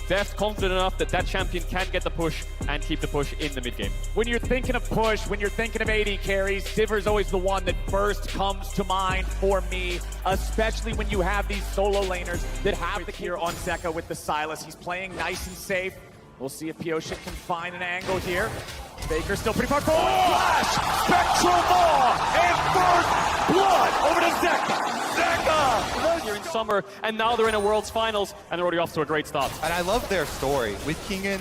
Deft confident enough that that champion can get the push and keep the push in the mid game. When you're thinking of push, when you're thinking of AD carries, Sivir's always the one that first comes to mind for me, especially when you have these solo laners that have the here on Zeka with the Sylas. He's playing nice and safe. We'll see if Pioshik can find an angle here. Baker still pretty far forward. Flash! Spectral Maw! And first blood over to Zeka! Zeka! Here in summer, and now they're in a World's Finals, and they're already off to a great start. And I love their story with Kingen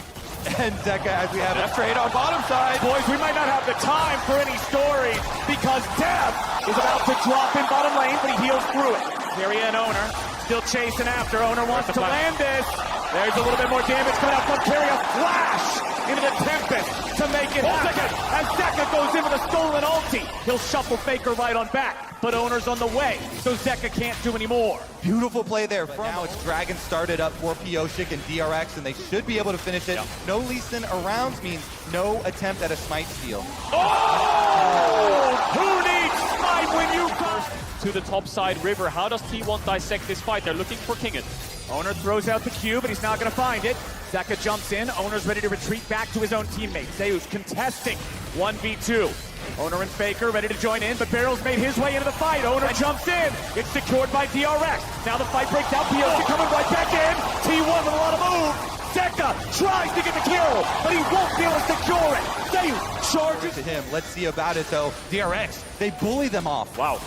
and Zeka as we have a trade on bottom side. Boys, we might not have the time for any stories because Dev is about to drop in bottom lane, but he heals through it. Kyria and Owner still chasing after. Owner wants to land this. There's a little bit more damage coming out from Kyria. Flash into the Tempest to make it happen. As Zeka goes in with a stolen ulti, he'll shuffle Faker right on back. But Owner's on the way, so Zeka can't do any more. Beautiful play there from now it's Dragon started up for Pioshik and DRX, and they should be able to finish it. Yep. No Lee Sin around means no attempt at a smite steal. Oh! Who needs smite when you come? To the top side river, how does T1 dissect this fight? They're looking for Kingen. Owner throws out the cube, but he's not going to find it. Zeka jumps in. Owner's ready to retreat back to his own teammate. Zeus contesting 1v2. Owner and Faker ready to join in, but Barrel's made his way into the fight. Owner jumps in. It's secured by DRX. Now the fight breaks out. Pioshik coming right back in. T1 with a lot of move. Zeka tries to get the kill, but he won't be able to secure it. Zeus charges To him. Let's see about it though. DRX, they bully them off. Wow.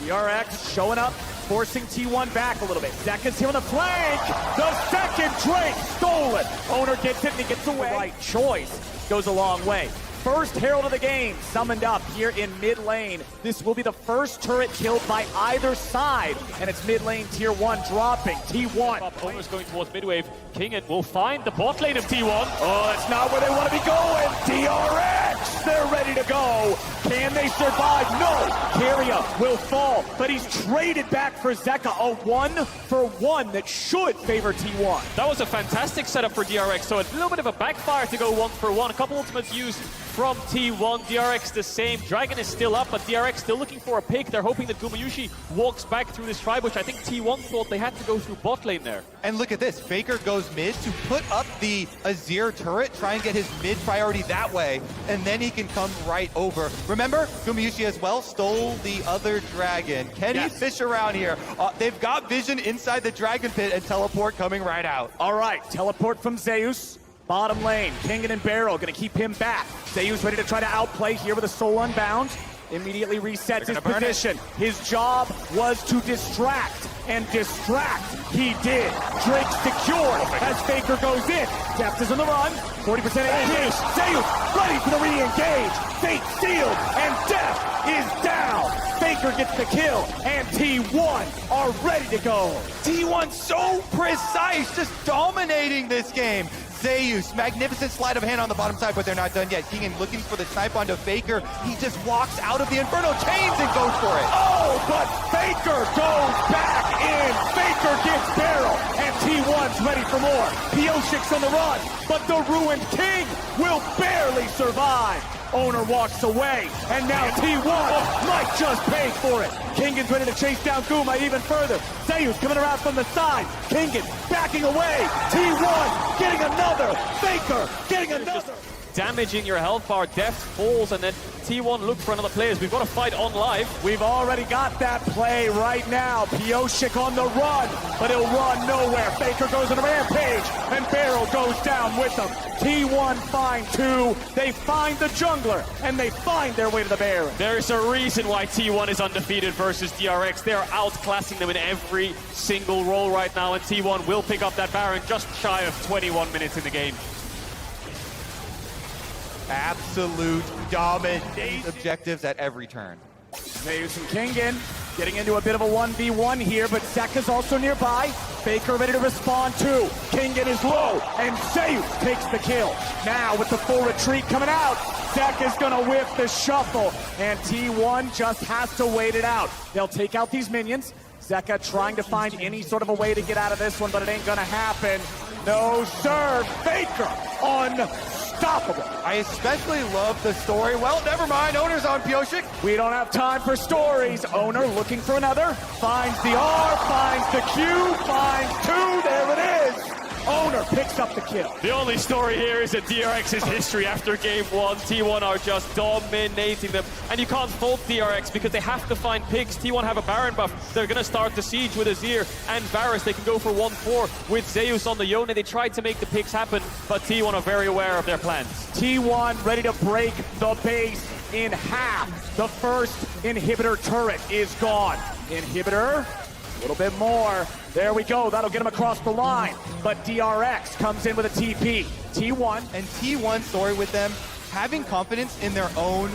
DRX showing up, forcing T1 back a little bit. Zeka's here on the flank. The second Drake stolen. Owner gets it and he gets away. The right choice goes a long way. First Herald of the game summoned up here in mid lane. This will be the first turret killed by either side. And it's mid lane tier 1 dropping. T1. Owner's going towards midwave. Kingen will find the bot lane of T1. Oh, that's not where they want to be going. DRX, they're ready to go. Can they survive? No. Kyria will fall, but he's traded back for Zeka. A 1-for-1 that should favor T1. That was a fantastic setup for DRX, so a little bit of a backfire to go 1-for-1. A couple ultimates used from T1. DRX the same. Dragon is still up, but DRX still looking for a pick. They're hoping that Gumayushi walks back through this tribe, which I think T1 thought they had to go through bot lane there. And look at this, Faker goes mid to put up the Azir turret, try and get his mid priority that way, and then he can come right over. Remember, Gumayushi as well stole the other dragon. Can he fish around here? They've got vision inside the dragon pit and teleport coming right out. All right, teleport from Zeus. Bottom lane, Kingen and Barrel gonna keep him back. Zeus ready to try to outplay here with a soul unbound. Immediately resets his position. His job was to distract, and distract he did. Drake secured as Faker goes in. Deft is on the run, 40% AD. Zeus ready for the re-engage. Fate sealed, and Deft is down. Faker gets the kill, and T1 are ready to go. T1 so precise, just dominating this game. Zeus, magnificent sleight of hand on the bottom side, but they're not done yet. Kingen looking for the snipe onto Faker. He just walks out of the Inferno Chains and goes for it. Oh, but Faker goes back in. Faker gets Barrel, and T1's ready for more. Pioshik's on the run, but the Ruined King will barely survive. Owner walks away, and now T1 might just pay for it. Kingen's ready to chase down Guma even further. Zeus coming around from the side. Kingen backing away. T1 getting another. Faker getting another. Damaging your health bar. Deft falls, and then T1 look for another player. We've got a fight on live. We've already got that play right now. Pioshik on the run, but he'll run nowhere. Faker goes on a rampage, and Barrel goes down with him. T1 find 2. They find the jungler, and they find their way to the Baron. There's a reason why T1 is undefeated versus DRX. They're outclassing them in every single role right now, and T1 will pick up that Baron just shy of 21 minutes in the game. Absolute domination. Objectives at every turn. Zeus and Kingen getting into a bit of a 1v1 here, but Zeka's also nearby. Faker ready to respond too. Kingen is low, and Zeus takes the kill. Now with the full retreat coming out, Zeka's gonna whip the shuffle, and T1 just has to wait it out. They'll take out these minions. Zeka trying to find any sort of a way to get out of this one, but it ain't gonna happen. No, sir. Faker unstoppable. I especially love the story. Well, never mind. Owner's on Pioshik. We don't have time for stories. Owner looking for another. Finds the R, finds the Q, finds 2. There it is. Owner Owner picks up the kill. The only story here is that DRX's history after game one. T1 are just dominating them. And you can't fault DRX because they have to find picks. T1 have a Baron buff. They're going to start the siege with Azir and Varus. They can go for 1-4 with Zeus on the Yone. They tried to make the picks happen, but T1 are very aware of their plans. T1 ready to break the base in half. The first inhibitor turret is gone. Inhibitor, a little bit more. There we go, that'll get him across the line. But DRX comes in with a TP. T1. And T1's story with them, having confidence in their own.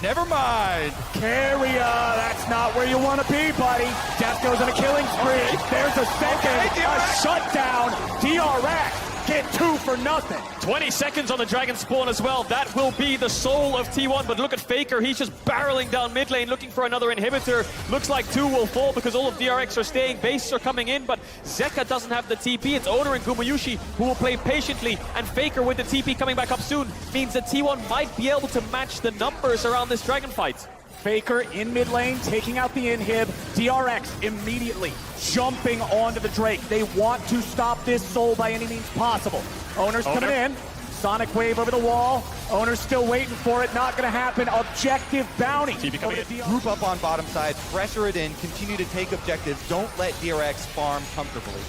Never mind. Carrier, that's not where you want to be, buddy. Death goes on a killing spree. There's a second, a shutdown. DRX get 2 for nothing. 20 seconds on the Dragon spawn as well. That will be the soul of T1, but look at Faker. He's just barreling down mid lane, looking for another inhibitor. Looks like 2 will fall because all of DRX are staying. Bases are coming in, but Zeka doesn't have the TP. It's Owner and Gumayushi who will play patiently, and Faker with the TP coming back up soon means that T1 might be able to match the numbers around this Dragon fight. Faker in mid lane, taking out the inhib. DRX immediately jumping onto the Drake. They want to stop this soul by any means possible. Owner's coming in. Sonic wave over the wall. Owner's still waiting for it. Not going to happen. Objective bounty. Group up on bottom side, pressure it in, continue to take objectives. Don't let DRX farm comfortably.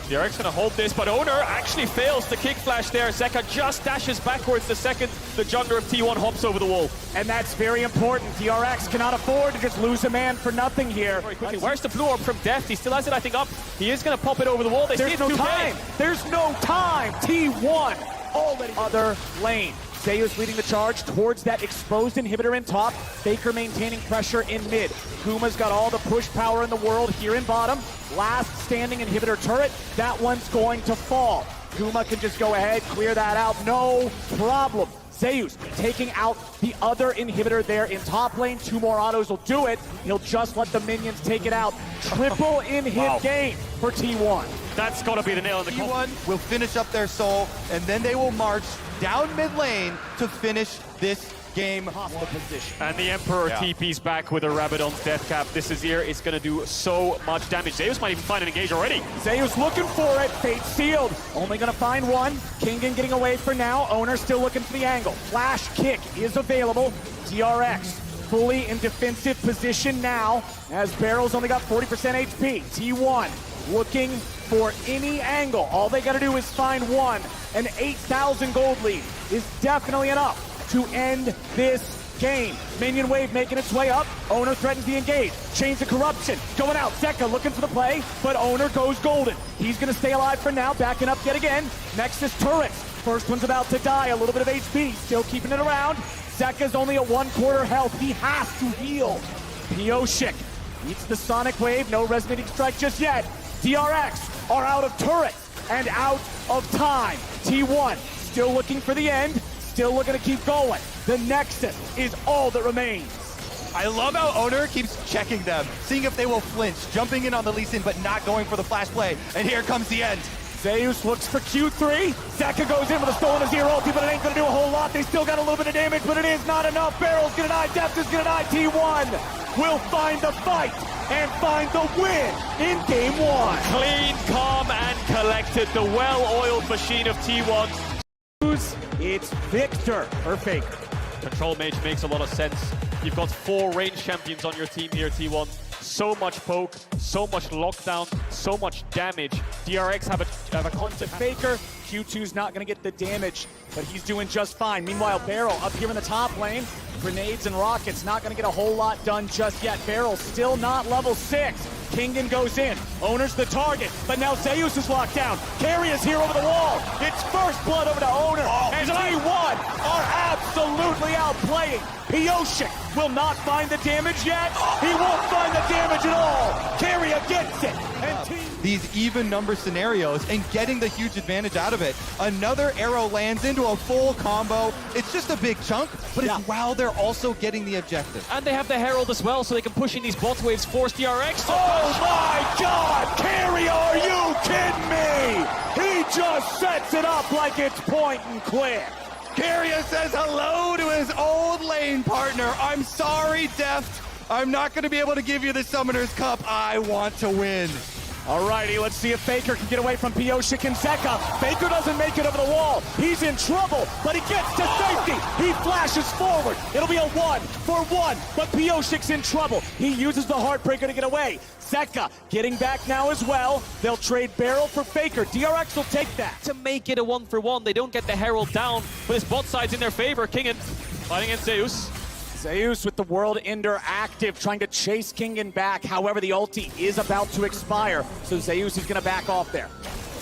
DRX gonna hold this, but Owner actually fails the kick flash there. Zeka just dashes backwards the second the jungler of T1 hops over the wall. And that's very important. DRX cannot afford to just lose a man for nothing here. Very quickly, where's the blue orb from Death? He still has it, I think, up. He is gonna pop it over the wall. There's no time. There's no time. T1 already other lane. Zeus leading the charge towards that exposed inhibitor in top. Faker maintaining pressure in mid. Kuma's got all the push power in the world here in bottom. Last standing inhibitor turret, that one's going to fall. Kuma can just go ahead, clear that out, no problem. Zeus taking out the other inhibitor there in top lane. 2 more autos will do it. He'll just let the minions take it out. Triple inhib game for T1. That's gotta be the nail in the coffin. T1 will finish up their soul, and then they will march down mid lane to finish this game. Hostile position. And the Emperor TP's back with a Rabadon's death cap. This Azir is going to do so much damage. Zeus might even find an engage already. Zeus looking for it. Fate sealed. Only going to find one. Kingen getting away for now. Owner still looking for the angle. Flash kick is available. DRX fully in defensive position now as Barrel's only got 40% HP. T1 looking for any angle. All they got to do is find one. An 8,000 gold lead is definitely enough to end this game. Minion wave making its way up. Owner threatens the engage. Chains of corruption going out. Zeka looking for the play, but Owner goes golden. He's going to stay alive for now, backing up yet again. Nexus turrets. First one's about to die. A little bit of HP, still keeping it around. Zeka's only at 1/4 health. He has to heal. Pioshik eats the Sonic wave. No resonating strike just yet. DRX are out of turrets and out of time. T1 still looking for the end. Still looking to keep going. The Nexus is all that remains. I love how Owner keeps checking them, seeing if they will flinch, jumping in on the Lee Sin, but not going for the flash play. And here comes the end. Zeus looks for Q3. Zeka goes in with a stolen Azir ulti, but it ain't gonna do a whole lot. They still got a little bit of damage, but it is not enough. Barrel's gonna die, Depth is gonna die. T1 will find the fight and find the win in game 1. Clean, calm, and collected. The well-oiled machine of T1. It's Victor or Faker. Control Mage makes a lot of sense. You've got 4 range champions on your team here, T1. So much poke, so much lockdown, so much damage. DRX have a concept. Faker, Q2's not going to get the damage, but he's doing just fine. Meanwhile, Barrel up here in the top lane. Grenades and rockets not going to get a whole lot done just yet. Barrel still not level 6. Kingen goes in. Owner's the target, but now Zeus is locked down. Carry is here over the wall. It's first blood over to Owner. And T1 are absolutely outplaying. Pioshik will not find the damage yet. He won't find the damage at all. Carrier gets it. And these even number scenarios and getting the huge advantage out of it. Another arrow lands into a full combo. It's just a big chunk, but it's while they're also getting the objective. And they have the Herald as well, so they can push in these bot waves, force DRX. Oh my God! Carrier, are you kidding me? He just sets it up like it's point and click. Carrier says hello to his old lane partner. I'm sorry, Deft. I'm not going to be able to give you the Summoner's Cup. I want to win. Alrighty, let's see if Faker can get away from Piotr and Zeka. Faker doesn't make it over the wall. He's in trouble, but he gets to safety. He flashes forward. It'll be a 1-for-1, but Piotr's in trouble. He uses the Heartbreaker to get away. Zeka getting back now as well. They'll trade Barrel for Faker. DRX will take that. To make it a 1-for-1, they don't get the Herald down, but his bot side's in their favor. Kingen fighting against Zeus. Zeus with the World Ender active, trying to chase Kingen back. However, the ulti is about to expire, so Zeus is going to back off there.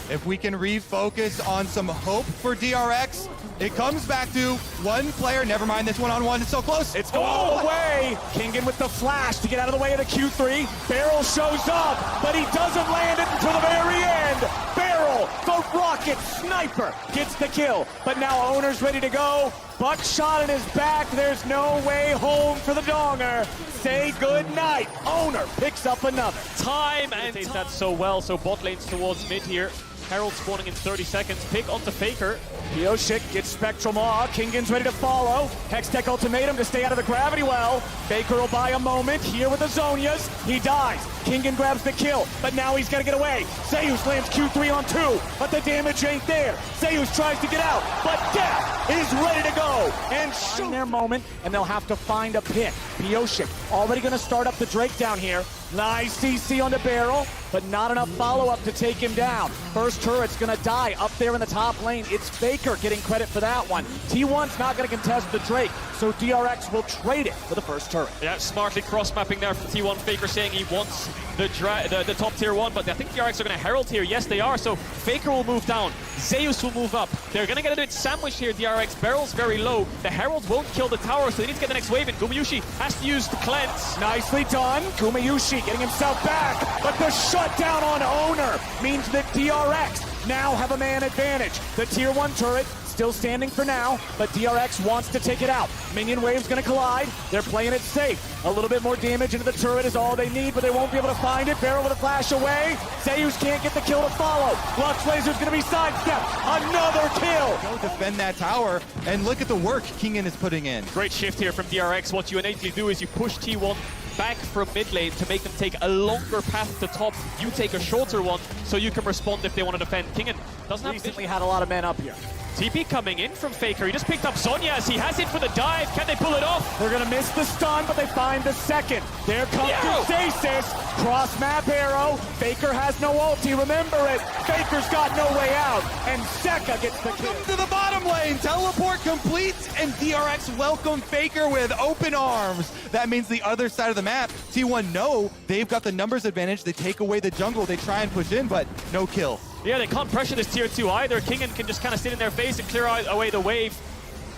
If we can refocus on some hope for DRX, it comes back to one player. Never mind this one-on-one. It's so close. It's going all the way. Kingen with the flash to get out of the way of the Q3. Barrel shows up, but he doesn't land it until the very end. Barrel, the rocket sniper, gets the kill. But now Owner's ready to go. Buckshot in his back. There's no way home for the Donger. Say good night. Owner picks up another. Time and takes that so well. So bot lane's towards mid here. Herald spawning in 30 seconds. Pick onto Faker. Piotr gets Spectral Maw. Kingen's ready to follow. Hextech ultimatum to stay out of the gravity well. Faker will buy a moment here with the Zhonyas. He dies. Kingen grabs the kill, but now he's got to get away. Zeus lands Q3 on 2, but the damage ain't there. Zeus tries to get out, but Death is ready to go. And shoot their moment, and they'll have to find a pick. Piotr already going to start up the Drake down here. Nice CC on the Barrel, but not enough follow-up to take him down. First turret's going to die up there in the top lane. It's Faker getting credit for that one. T1's not going to contest the Drake, so DRX will trade it for the first turret. Yeah, smartly cross-mapping there from T1. Faker saying he wants the top tier 1, but I think DRX are going to Herald here. Yes, they are, so Faker will move down. Zeus will move up. They're going to get a bit sandwiched here, DRX. Barrel's very low. The Herald won't kill the tower, so they need to get the next wave in. Gumayusi has to use the cleanse. Nicely done. Gumayusi getting himself back, but the shutdown on Owner means that DRX now have a man advantage. The tier 1 turret still standing for now, but DRX wants to take it out. Minion wave's gonna collide. They're playing it safe. A little bit more damage into the turret is all they need, but they won't be able to find it. Barrel with a flash away. Zeus can't get the kill to follow. Lux Laser's gonna be sidestepped. Another kill. Go defend that tower, and look at the work Kingen is putting in. Great shift here from DRX. What you innately do is you push T1 back from mid lane to make them take a longer path to top. You take a shorter one, so you can respond if they want to defend. Kingen doesn't have Recently had a lot of men up here. TP coming in from Faker. He just picked up Zhonyas. He has it for the dive. Can they pull it off? They're gonna miss the stun, but they find the second. There comes the stasis. Cross map arrow. Faker has no ulti. Remember it. Faker's got no way out. And Zeka gets the kill. Welcome to the bottom lane. Teleport complete, and DRX welcome Faker with open arms. That means the other side of the map, T1 know they've got the numbers advantage. They take away the jungle. They try and push in, but no kill. Yeah, they can't pressure this tier 2 either. Kingen can just kind of sit in their face and clear away the wave.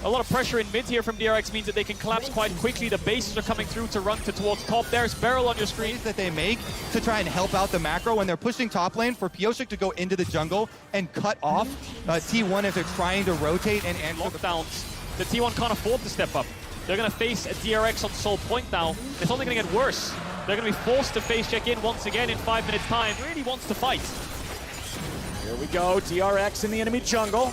A lot of pressure in mid here from DRX means that they can collapse quite quickly. The bases are coming through to run towards top. There's Barrel on your screen. That they make to try and help out the macro when they're pushing top lane for Piotr to go into the jungle and cut off T1 if they're trying to rotate and answer Lockdowns. The T1 can't afford to step up. They're going to face a DRX on Soul Point now. It's only going to get worse. They're going to be forced to face check in once again in 5 minutes time. Really wants to fight. Here we go, DRX in the enemy jungle.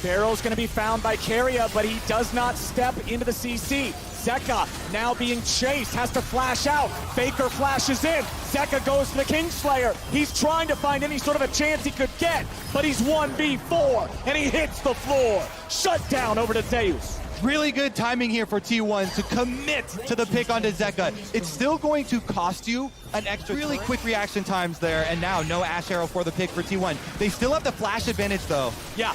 Barrel's gonna be found by Keria, but he does not step into the CC. Zeka now being chased, has to flash out. Faker flashes in. Zeka goes for the Kingslayer. He's trying to find any sort of a chance he could get, but he's 1v4, and he hits the floor. Shut down over to Zeus. Really good timing here for T1 to commit to the pick onto Zeka. It's still going to cost you an extra really quick reaction times there, and now no Ash Arrow for the pick for T1. They still have the flash advantage though. Yeah,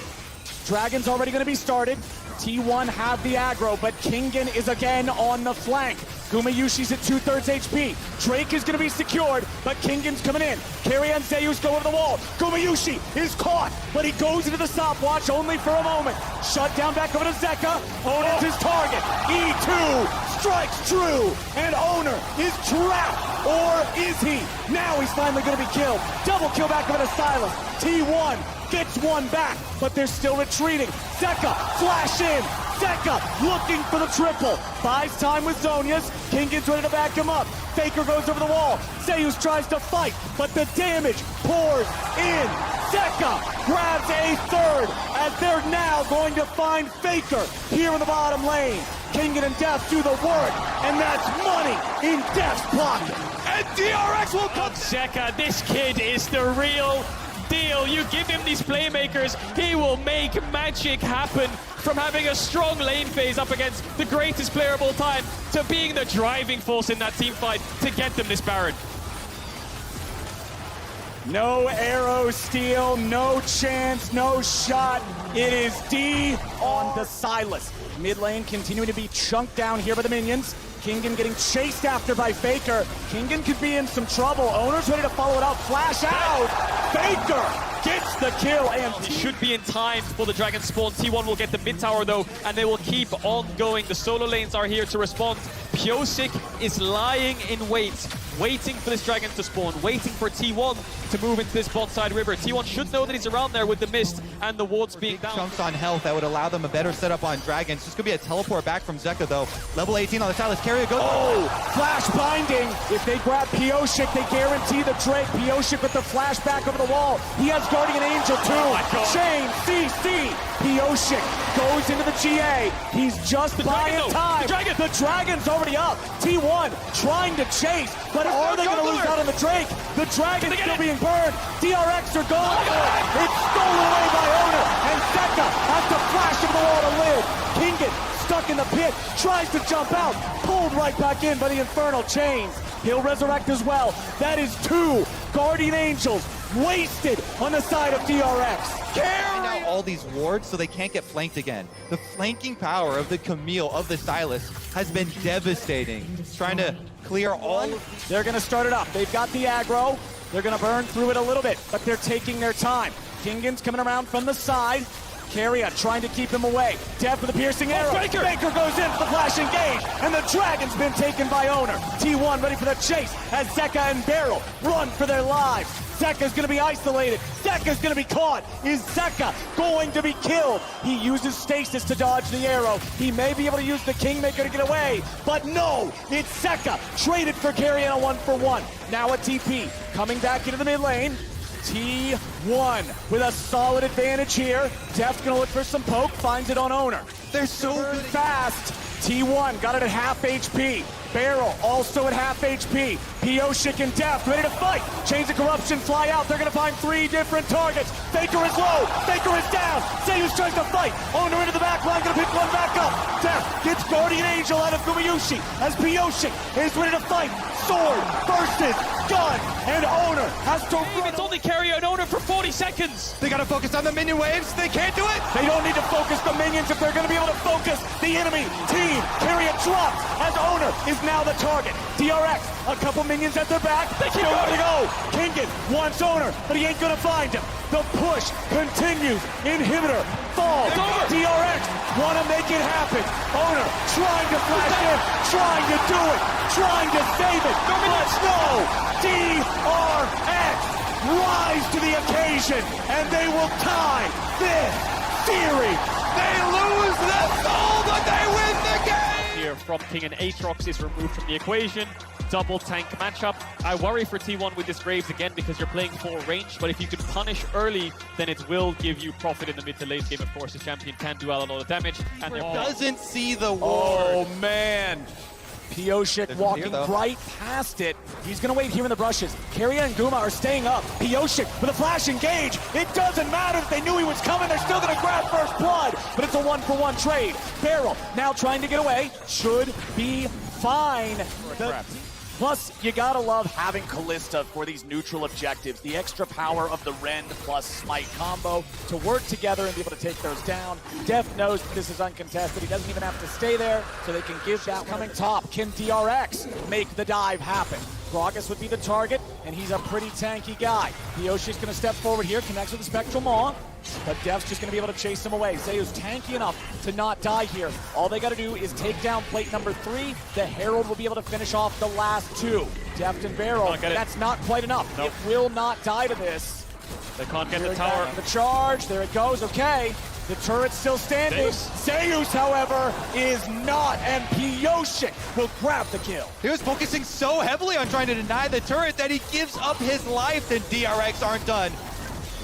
Dragon's already gonna be started. T1 have the aggro, but Kingen is again on the flank. Gumayushi's at 2/3 HP. Drake is going to be secured, but Kingen's coming in. Keria and Zeus go over the wall. Gumayushi is caught, but he goes into the stopwatch only for a moment. Shut down back over to Zeka. Owner's his target. E2 strikes true, and Owner is trapped. Or is he? Now he's finally going to be killed. Double kill back over to Silas. T1 gets one back, but they're still retreating. Zeka, flash in. Zeka looking for the triple. Buys time with Zhonyas. Kingen's ready to back him up. Faker goes over the wall. Zeus tries to fight, but the damage pours in. Zeka grabs a third as they're now going to find Faker here in the bottom lane. Kingen and Death do the work, and that's money in Death's pocket. and DRX will come. Zeka, this kid is the real deal. You give him these playmakers, he will make magic happen. From having a strong lane phase up against the greatest player of all time to being the driving force in that team fight to get them this Baron. No arrow steal, no chance, no shot. It is D on the Silas. Mid lane continuing to be chunked down here by the minions. Kingen getting chased after by Faker. Kingen could be in some trouble. Owner's ready to follow it up. Flash out. Faker gets the kill. And he should be in time for the Dragon spawn. T1 will get the mid tower though, and they will keep on going. The solo lanes are here to respond. Pyosik is lying in wait, waiting for this Dragon to spawn, waiting for T1 to move into this bot side river. T1 should know that he's around there with the mist and the wards being down. Chunks on health that would allow them a better setup on Dragons. Just gonna be a teleport back from Zeka though. Level 18 on the Silas. Carrier goes. Oh, flash binding. If they grab Pyosik, they guarantee the Drake. Pyosik with the flash back over the wall. He has Guardian Angel too. Oh Chain, CC. Pyosik goes into the GA. He's just buying time. The Dragon's already up. T1 trying to chase, but are they going to lose out on the Drake? The Dragon's still being burned. DRX are gone. It's stolen away by Owner, and Zeka has to flash into the wall to live. Kingen stuck in the pit, tries to jump out, pulled right back in by the Infernal Chains. He'll resurrect as well. That is 2 Guardian Angels wasted on the side of DRX. Carry out all these wards so they can't get flanked again. The flanking power of the Camille, of the Silas, has been devastating. Trying to clear all. They're going to start it up. They've got the aggro. They're going to burn through it a little bit, but they're taking their time. Kingen's coming around from the side. Carrier trying to keep him away. Def with a piercing arrow. Baker goes in for the flash engage, and the Dragon's been taken by Owner. T1 ready for the chase as Zeka and Beryl run for their lives. Zeka's going to be isolated. Zeka's going to be caught. Is Zeka going to be killed? He uses stasis to dodge the arrow. He may be able to use the Kingmaker to get away, but no, it's Zeka traded for Carrier on a 1-for-1. Now a TP coming back into the mid lane. T1 with a solid advantage here. Def's gonna look for some poke, finds it on Owner. They're so fast. T1 got it at half HP. Beryl also at half HP. Pyosik and Def ready to fight. Chains of Corruption fly out. They're gonna find 3 different targets. Faker is low. Faker is down. Zeus tries to fight. Owner into the back line, gonna pick one back up. Def gets Guardian Angel out of Gumayushi as Pyosik is ready to fight. Sword versus gun, and Owner has to run. It's only Carrier and Owner for 40 seconds. They gotta focus on the minion waves. They can't do it. They don't need to focus the minions if they're gonna be able to focus the enemy team. Carrier drops as Owner is now the target. DRX, a couple minions at their back. They keep nowhere to go. Kingen wants Owner, but he ain't gonna find him. The push continues. Inhibitor falls. DRX wanna make it happen. Owner trying to flash in, trying to do it, trying to save it. But no, DRX rise to the occasion, and they will tie this series. They lose their soul, but they win the game. Here from King, and Aatrox is removed from the equation. Double tank matchup. I worry for T1 with this Graves again because you're playing full range, but if you can punish early, then it will give you profit in the mid to late game. Of course, the champion can do a lot of damage, and they're doesn't see the ward. Oh man. Pyosik walking right past it. He's gonna wait here in the brushes. Carrier and Guma are staying up. Pyosik with a flash engage. It doesn't matter if they knew he was coming. They're still gonna grab first blood, but it's a 1-for-1 trade. Beryl now trying to get away. Should be fine. Plus, you gotta love having Callista for these neutral objectives. The extra power of the Rend plus Smite combo to work together and be able to take those down. Def knows that this is uncontested. He doesn't even have to stay there, so they can give that coming top. Can DRX make the dive happen? Gragas would be the target, and he's a pretty tanky guy. Pyosik's gonna step forward here, connects with the Spectral Maw, but Def's just gonna be able to chase him away. Zeus tanky enough to not die here. All they gotta do is take down plate number 3. The Herald will be able to finish off the last 2. Deft and Beryl, that's not quite enough. Nope. It will not die to this. They can't get the tower. The charge, there it goes, okay. The turret's still standing. Zeus, however, is not, and Pyosik will grab the kill. He was focusing so heavily on trying to deny the turret that he gives up his life, and DRX aren't done.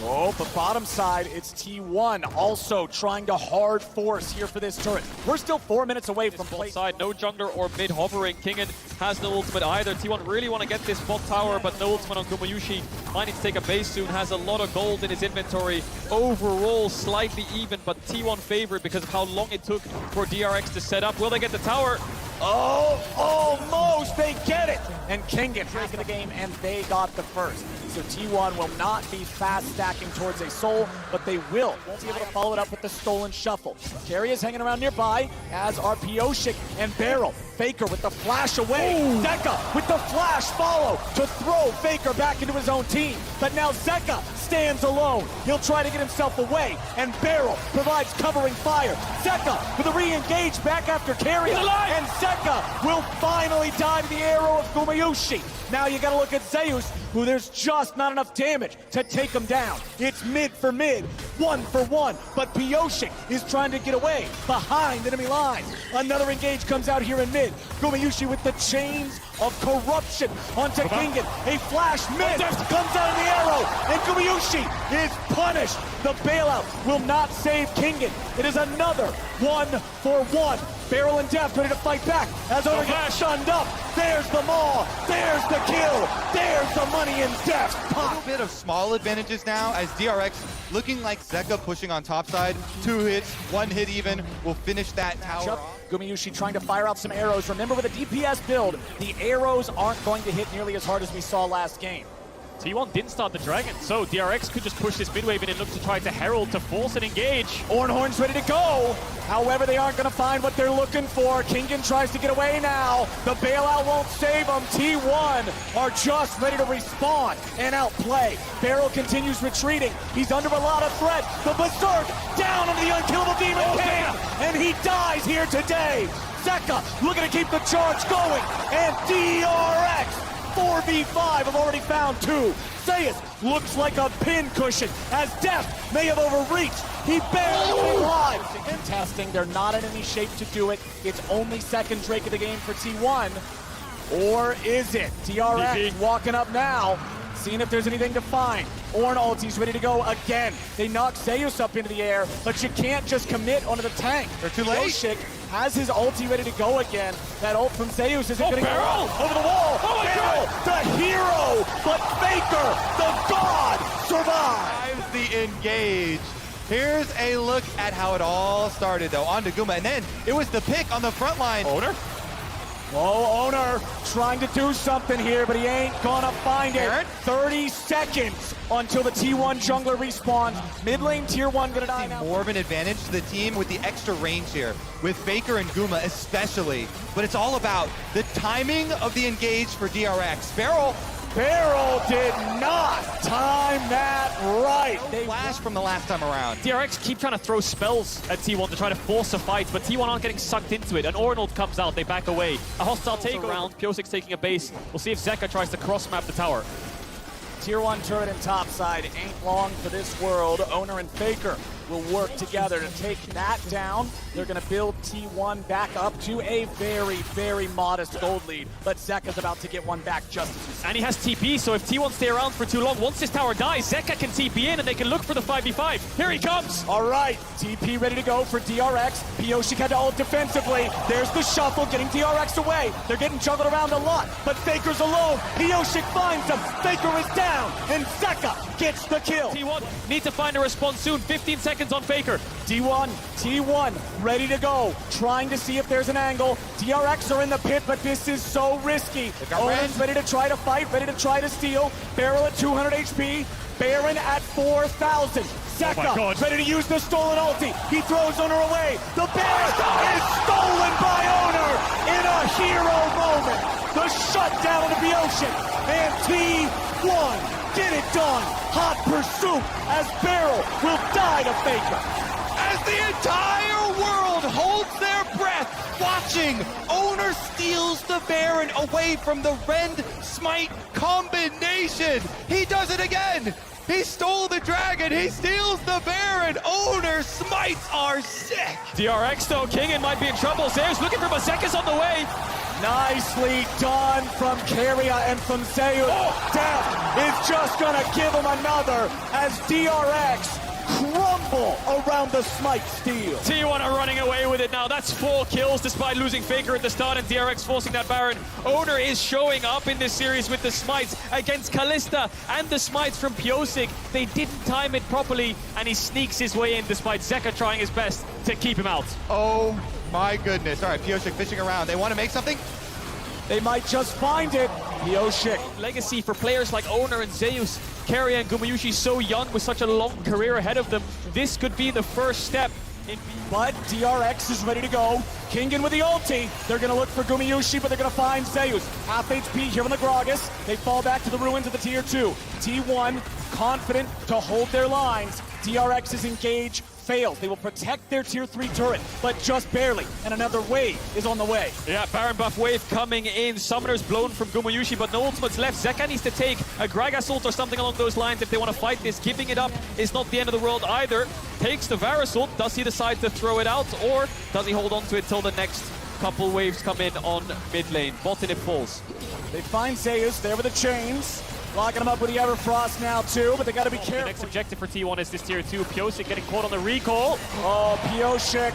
Oh, but bottom side, it's T1 also trying to hard force here for this turret. We're still 4 minutes away from Bot side, no jungler or mid hovering. Kingen has no ultimate either. T1 really want to get this bot tower, but no ultimate on Gumayushi. Might need to take a base soon, has a lot of gold in his inventory. Overall, slightly even, but T1 favored because of how long it took for DRX to set up. Will they get the tower? Oh, almost, they get it! And Kingen breaking the game, and they got the first. So T1 will not be fast stacking towards a soul, but they won't be able to follow it up with the stolen shuffle. Carry is hanging around nearby, as are Pioshik and Beryl. Faker with the flash away. Zeka with the flash follow to throw Faker back into his own team. But now Zeka stands alone. He'll try to get himself away, and Beryl provides covering fire. Zeka with a re-engage back after Carry, and Zeka will finally die to the arrow of Gumayushi. Now you gotta look at Zeus, who there's just not enough damage to take him down. It's mid for mid, 1 for 1, but Pioshik is trying to get away behind enemy lines. Another engage comes out here in mid. Gumayushi with the chains of corruption onto Kingen. A flash mid comes out of the arrow, and Gumayushi is punished. The bailout will not save Kingen. It is another 1 for 1. Beryl and Deft ready to fight back as Oner gets shunned up. There's the maw. There's the kill. There's the money in Deft. A little bit of small advantages now as DRX looking like Zeka pushing on top side. 2 hits, 1 hit even will finish that tower off. Gumayushi trying to fire out some arrows. Remember, with a DPS build, the arrows aren't going to hit nearly as hard as we saw last game. T1 didn't start the dragon, so DRX could just push this mid wave in and look to try to herald to force an engage. Ornhorn's ready to go. However, they aren't going to find what they're looking for. Kingen tries to get away now. The bailout won't save them. T1 are just ready to respawn and outplay. Beryl continues retreating. He's under a lot of threat. The Berserk down into the unkillable Demon King, and he dies here today. Zeka looking to keep the charge going, and DRX 4v5 have already found 2. Zeus looks like a pin cushion as Deft may have overreached. He barely came alive. Contesting, they're not in any shape to do it. It's only second Drake of the game for T1. Or is it? DRX walking up now, seeing if there's anything to find. Ornn ulti's ready to go again. They knock Zeus up into the air, but you can't just commit onto the tank. They're too late. Pioshik has his ulti ready to go again. That ult from Zeus isn't going to Beryl! go over the wall. Oh my Beryl, the hero, but Faker, the god, survives. Survives the engage. Here's a look at how it all started though. On to Guma, and then it was the pick on the front line. Oner? Oh, Oner trying to do something here, but he ain't gonna find it. Aaron? 30 seconds until the T1 jungler respawns. Mid lane tier 1 gonna die now. More of an advantage to the team with the extra range here, with Faker and Guma especially. But it's all about the timing of the engage for DRX. Beryl did not time that right. They flashed from the last time around. DRX keep trying to throw spells at T1 to try to force a fight, but T1 aren't getting sucked into it. An Ornald comes out, they back away. A hostile take around, Pioshik's taking a base. We'll see if Zeka tries to cross-map the tower. Tier 1 turret and top side ain't long for this world. Oner and Faker will work together to take that down. They're going to build T1 back up to a very, very modest gold lead. But Zeka's about to get one back just as we see. And he has TP, so if T1 stay around for too long, once this tower dies, Zeka can TP in and they can look for the 5v5. Here he comes! All right, TP ready to go for DRX. Pioshik had to ult defensively. There's the shuffle, getting DRX away. They're getting juggled around a lot, but Faker's alone. Pioshik finds him. Faker is down, and Zeka gets the kill. T1 need to find a response soon. 15 seconds on Faker. T1 ready to go, trying to see if there's an angle. DRX are in the pit, but this is so risky. Owen's ready to try to fight, ready to try to steal. Beryl at 200 HP, Baron at 4,000. Zeka ready to use the stolen ulti. He throws Oner away. The Baron is stolen by Oner in a hero moment. The shutdown of the Pioshik, and T1 get it done. Hot pursuit as Beryl will die to Faker. As the entire world holds their breath, watching, Oner steals the Baron away from the Rend Smite combination. He does it again. He stole the dragon. He steals the Baron. Owner smites are sick. DRX though, Kingen might be in trouble. Zeus looking for Mazekas on the way. Nicely done from Keria and from Zeus. Death is just gonna give him another as DRX crumble around the smite steal. T1 are running away with it now. That's 4 kills despite losing Faker at the start and DRX forcing that Baron. Owner is showing up in this series with the smites against Kalista and the smites from Piosik. They didn't time it properly and he sneaks his way in despite Zeka trying his best to keep him out. Oh my goodness. All right, Piosik fishing around. They want to make something? They might just find it. Piosik. Legacy for players like Owner and Zeus. Keria and Gumayushi so young with such a long career ahead of them. This could be the first step. But DRX is ready to go. Kingen with the ulti. They're going to look for Gumayushi, but they're going to find Zeus. Half HP here on the Gragas. They fall back to the ruins of the tier 2. T1 confident to hold their lines. DRX's engage fails. They will protect their tier 3 turret, but just barely. And another wave is on the way. Yeah, Baron buff wave coming in. Summoners blown from Gumayushi, but no ultimates left. Zeka needs to take a Gragas ult or something along those lines if they want to fight this. Giving it up is not the end of the world either. Takes the Varus ult. Does he decide to throw it out, or does he hold on to it till the next couple waves come in on mid lane? Bot and it falls. They find Zeus there with the chains. Locking him up with the Everfrost now too, but they got to be careful. The next objective for T1 is this tier 2. Piosik getting caught on the recall. Oh, Piosik,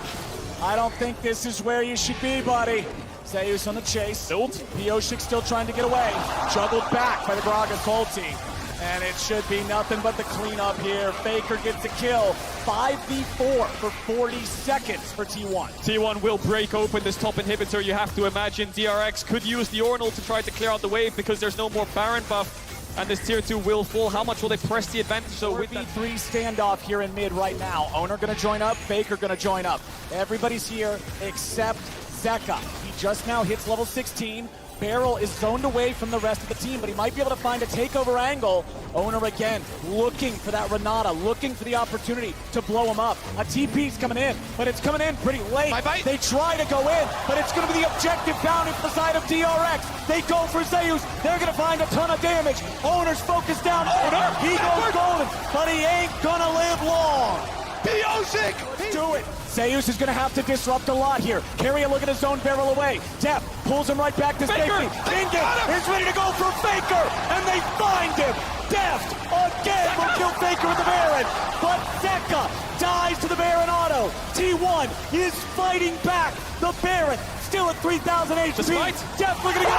I don't think this is where you should be, buddy. Zeus on the chase. Ult. Piosik still trying to get away. Juggled back by the Gragas ulti. And it should be nothing but the cleanup here. Faker gets a kill. 5v4 for 40 seconds for T1. T1 will break open this top inhibitor. You have to imagine DRX could use the Ornal to try to clear out the wave because there's no more Baron buff. And this tier 2 will fall. How much will they press the advantage? So with that 3 standoff here in mid right now. Owner gonna join up, Faker gonna join up. Everybody's here except Zeka. He just now hits level 16. Beryl is zoned away from the rest of the team, but he might be able to find a takeover angle. Owner again looking for that Renata, looking for the opportunity to blow him up. A TP's coming in, but it's coming in pretty late. They try to go in, but it's going to be the objective down into the side of DRX. They go for Zeus. They're going to find a ton of damage. Owner's focused down. Owner, he goes golden, but he ain't going to live long. Piosik! Do it. Zeus is going to have to disrupt a lot here. Keria looking to zone Beryl away. Def pulls him right back to safety. Kingen is ready to go for Faker, and they find him. Deft again will kill Faker with the Baron, but Zeka dies to the Baron auto. T1 is fighting back. The Baron still at 3,000 HP. Deft looking to go.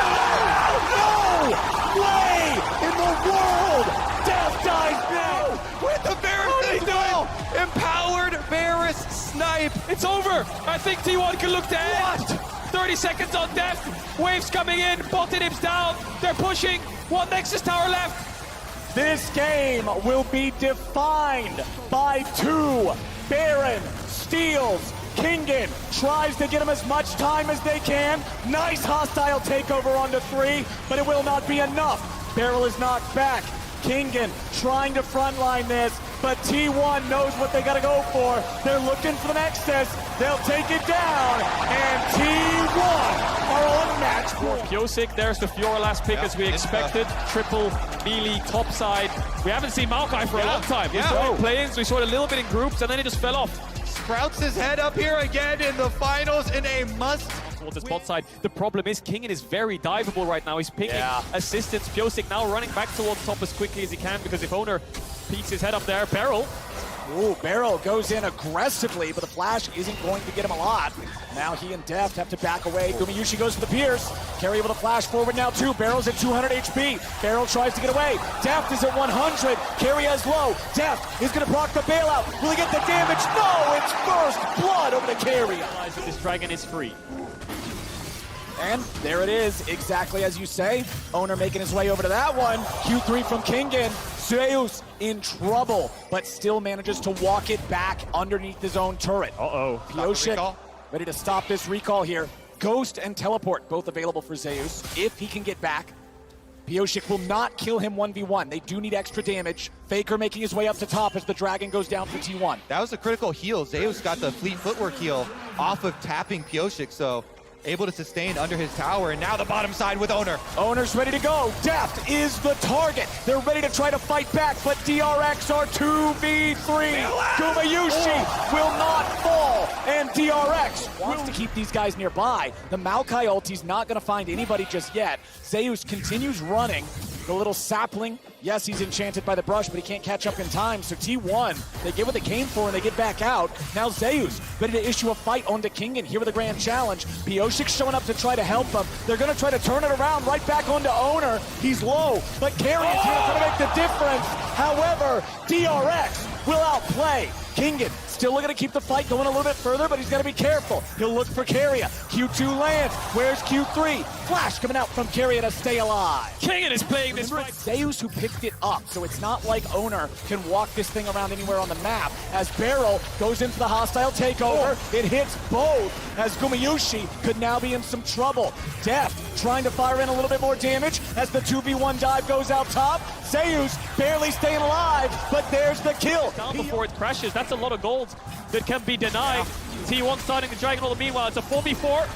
No way in the world. Deft dies now. With the Varus doing empowered Varus snipe. it's over. I think T1 can look to end. 30 seconds on death. Waves coming in. Bot inhibs down. They're pushing. One Nexus tower left. This game will be defined by 2. Baron steals. Kingen tries to get him as much time as they can. Nice hostile takeover onto 3, but it will not be enough. Beryl is knocked back. Kingen trying to frontline this, but T1 knows what they gotta go for. They're looking for the Nexus. They'll take it down, and T1 are on match point. Piosik, there's the Fiora last pick as we expected. Triple melee top side. We haven't seen Maokai for a long time. We saw him play-ins, we saw it a little bit in groups, and then he just fell off. Sprouts his head up here again in the finals in a must. Towards the spot side. The problem is Kingen is very diveable right now. He's picking assistance. Piosik now running back towards top as quickly as he can because if Owner peeks his head up there, Beryl. Ooh, Beryl goes in aggressively, but the flash isn't going to get him a lot. Now he and Deft have to back away. Gumayushi goes for the Pierce. Keria able to flash forward now too. Beryl's at 200 HP. Beryl tries to get away. Deft is at 100. Keria is low. Deft is going to proc the bailout. Will he get the damage? No, it's first blood over to Keria. This dragon is free. And there it is, exactly as you say. Owner making his way over to that one. Q3 from Kingen. Zeus in trouble, but still manages to walk it back underneath his own turret. Piosik ready to stop this recall here. Ghost and Teleport both available for Zeus if he can get back. Piosik will not kill him 1v1. They do need extra damage. Faker making his way up to top as the dragon goes down for T1. That was a critical heal. Zeus got the fleet footwork heal off of tapping Piosik, so able to sustain under his tower, and now the bottom side with Owner. Owner's ready to go. Deft is the target. They're ready to try to fight back, but DRX are 2v3. Gumayushi will not fall, and DRX wants to keep these guys nearby. The Maokai ulti's not going to find anybody just yet. Zeus continues running. The little sapling, yes, he's enchanted by the brush, but he can't catch up in time. So T1, they get what they came for, and they get back out. Now Zeus, ready to issue a fight onto Kingen here with a grand challenge. Pioshik showing up to try to help them. They're going to try to turn it around right back onto Owner. He's low, but Carry is here to try to make the difference. However, DRX will outplay. Kingen still looking to keep the fight going a little bit further, but he's got to be careful. He'll look for Carrier. Q2 lands. Where's Q3? Flash coming out from Carrier to stay alive. Kingen is playing this fight. Zeus who picked it up, so it's not like Owner can walk this thing around anywhere on the map. As Beryl goes into the hostile takeover, it hits both, as Gumayushi could now be in some trouble. Deft trying to fire in a little bit more damage as the 2v1 dive goes out top. Zeus barely staying alive, but there's the kill. Down before it crashes. That's a lot of gold that can be denied. T1 starting the Dragon. All the meanwhile, it's a 4v4.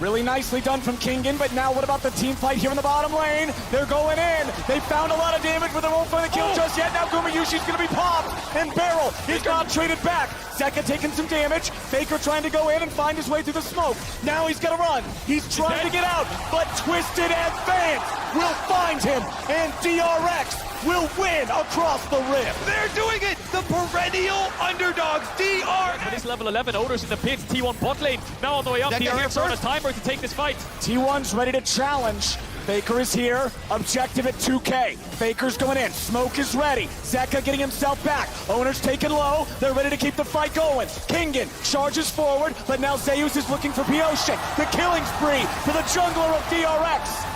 Really nicely done from Kingen, but now what about the team fight here in the bottom lane? They're going in. They found a lot of damage, but they won't find the kill just yet. Now Gumayushi's going to be popped, and Beryl is not traded back. Zeka taking some damage. Faker trying to go in and find his way through the smoke. Now he's going to run. He's trying to get out, but Twisted Advance will find him, and DRX will win across the rift. They're doing it! The perennial underdogs, DRX! But it's level 11, Owner's in the pits, T1 bot lane, now on the way up. DRX are on a timer to take this fight. T1's ready to challenge. Faker is here, objective at 2K. Faker's going in, smoke is ready. Zeka getting himself back. Owner's taken low, they're ready to keep the fight going. Kingen charges forward, but now Zeus is looking for Pioshik. The killing spree for the jungler of DRX.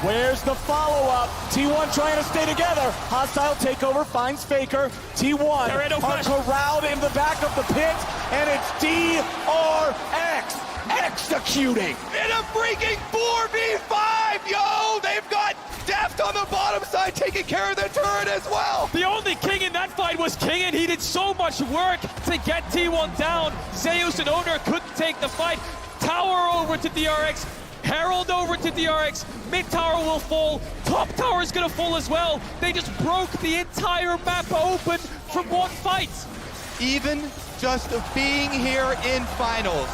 Where's the follow-up? T1 trying to stay together. Hostile takeover finds Faker. T1 are corralled in the back of the pit, and it's DRX executing. In a freaking 4v5, yo! They've got Deft on the bottom side taking care of their turret as well. The only king in that fight was Kingen. He did so much work to get T1 down. Zeus and Owner couldn't take the fight. Tower over to DRX. Herald over to DRX, mid tower will fall, top tower is gonna fall as well. They just broke the entire map open from one fight. Even just being here in finals,